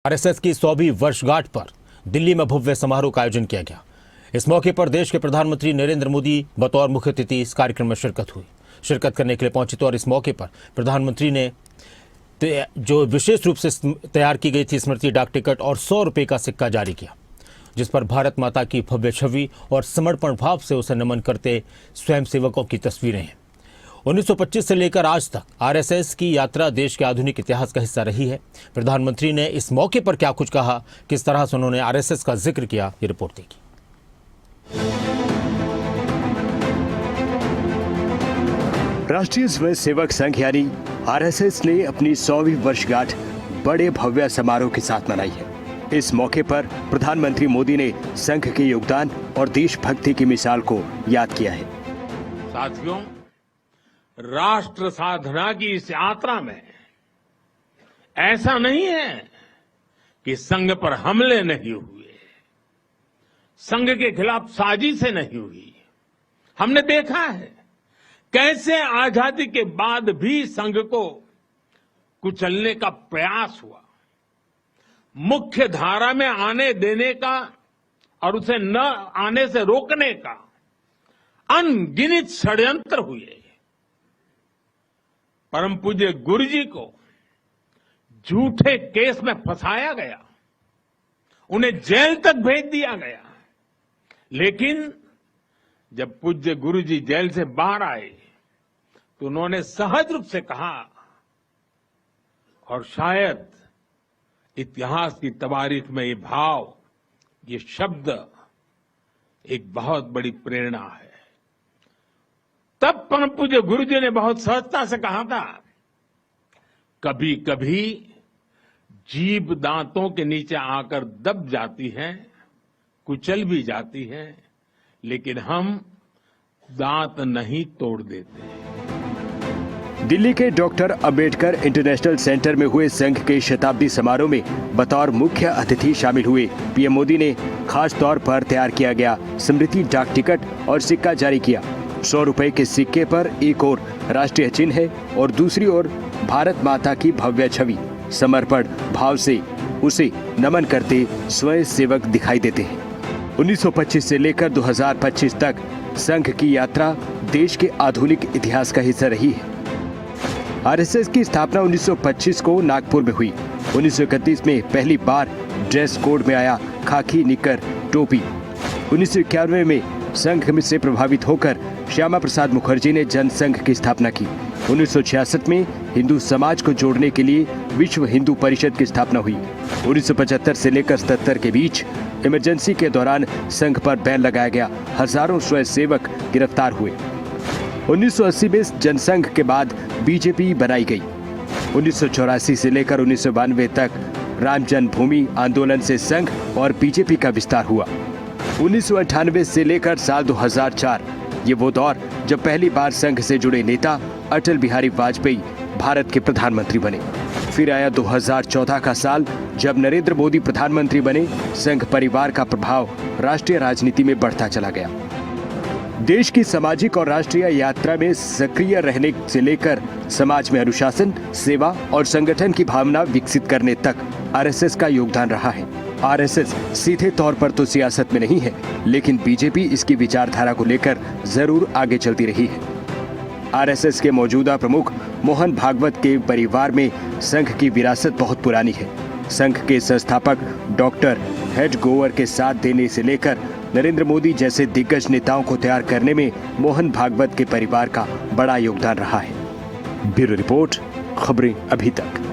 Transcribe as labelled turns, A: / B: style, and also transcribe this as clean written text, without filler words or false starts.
A: RSS की 100वीं वर्षगांठ पर दिल्ली में भव्य समारोह का आयोजन किया गया। इस मौके पर देश के प्रधानमंत्री नरेंद्र मोदी बतौर मुख्य अतिथि इस कार्यक्रम में शिरकत करने के लिए पहुंचे थे और इस मौके पर प्रधानमंत्री ने जो विशेष रूप से तैयार की गई थी स्मृति डाक टिकट और 100 रुपये का सिक्का जारी किया, जिस पर भारत माता की भव्य छवि और समर्पण भाव से उसे नमन करते स्वयंसेवकों की तस्वीरें हैं। 1925 से लेकर आज तक आरएसएस की यात्रा देश के आधुनिक इतिहास का हिस्सा रही है। प्रधानमंत्री ने इस मौके पर क्या कुछ कहा, किस तरह से उन्होंने आरएसएस का जिक्र किया, ये रिपोर्ट देखिए।
B: राष्ट्रीय स्वयंसेवक संघ यानी आरएसएस ने अपनी 100वीं वर्षगांठ बड़े भव्य समारोह के साथ मनाई है। इस मौके पर प्रधानमंत्री मोदी ने संघ के योगदान और देशभक्ति की मिसाल को याद किया है।
C: साथियों, राष्ट्र साधना की इस यात्रा में ऐसा नहीं है कि संघ पर हमले नहीं हुए, संघ के खिलाफ साजिशें नहीं हुई। हमने देखा है कैसे आजादी के बाद भी संघ को कुचलने का प्रयास हुआ, मुख्य धारा में आने देने का और उसे न आने से रोकने का अनगिनत षड्यंत्र हुए। परम पूज्य गुरु जी को झूठे केस में फंसाया गया, उन्हें जेल तक भेज दिया गया, लेकिन जब पूज्य गुरु जी जेल से बाहर आए तो उन्होंने सहज रूप से कहा, और शायद इतिहास की तवारीख में ये भाव, ये शब्द एक बहुत बड़ी प्रेरणा है। तब परम पूज्य गुरु जी ने बहुत सहजता से कहा था, कभी कभी जीभ दांतों के नीचे आकर दब जाती है, कुचल भी जाती है, लेकिन हम दांत नहीं तोड़ देते।
B: दिल्ली के डॉक्टर अंबेडकर इंटरनेशनल सेंटर में हुए संघ के शताब्दी समारोह में बतौर मुख्य अतिथि शामिल हुए पीएम मोदी ने खास तौर पर तैयार किया गया स्मृति डाक टिकट और सिक्का जारी किया। 100 रुपए के सिक्के पर एक ओर राष्ट्रीय चिन्ह है और दूसरी ओर भारत माता की भव्य छवि। समर्पण भाव से उसे नमन करते स्वयं सेवक दिखाई देते हैं। 1925 से लेकर 2025 तक संघ की यात्रा देश के आधुनिक इतिहास का हिस्सा रही है। आरएसएस की स्थापना 1925 को नागपुर में हुई। 1931 में पहली बार ड्रेस कोड में आया खाकी निकर टोपी। 1991 में संघ से प्रभावित होकर श्यामा प्रसाद मुखर्जी ने जनसंघ की स्थापना की। 1966 में हिंदू समाज को जोड़ने के लिए विश्व हिंदू परिषद की स्थापना हुई। 1975 से लेकर 77 के बीच इमरजेंसी के दौरान संघ पर बैन लगाया गया। हजारों स्वयंसेवक गिरफ्तार हुए। 1980 में जनसंघ के बाद बीजेपी बनाई गई। 1984 से लेकर 1992 तक राम जन्मभूमि आंदोलन से संघ और बीजेपी का विस्तार हुआ। 1998 से लेकर साल 2004 ये वो दौर जब पहली बार संघ से जुड़े नेता अटल बिहारी वाजपेयी भारत के प्रधानमंत्री बने। फिर आया 2014 का साल जब नरेंद्र मोदी प्रधानमंत्री बने। संघ परिवार का प्रभाव राष्ट्रीय राजनीति में बढ़ता चला गया। देश की सामाजिक और राष्ट्रीय यात्रा में सक्रिय रहने से लेकर समाज में अनुशासन, सेवा और संगठन की भावना विकसित करने तक आरएसएस का योगदान रहा है। आरएसएस सीधे तौर पर तो सियासत में नहीं है, लेकिन बीजेपी इसकी विचारधारा को लेकर जरूर आगे चलती रही है। आरएसएस के मौजूदा प्रमुख मोहन भागवत के परिवार में संघ की विरासत बहुत पुरानी है। संघ के संस्थापक डॉक्टर हेडगोवर के साथ देने से लेकर नरेंद्र मोदी जैसे दिग्गज नेताओं को तैयार करने में मोहन भागवत के परिवार का बड़ा योगदान रहा है। ब्यूरो रिपोर्ट, खबरें अभी तक।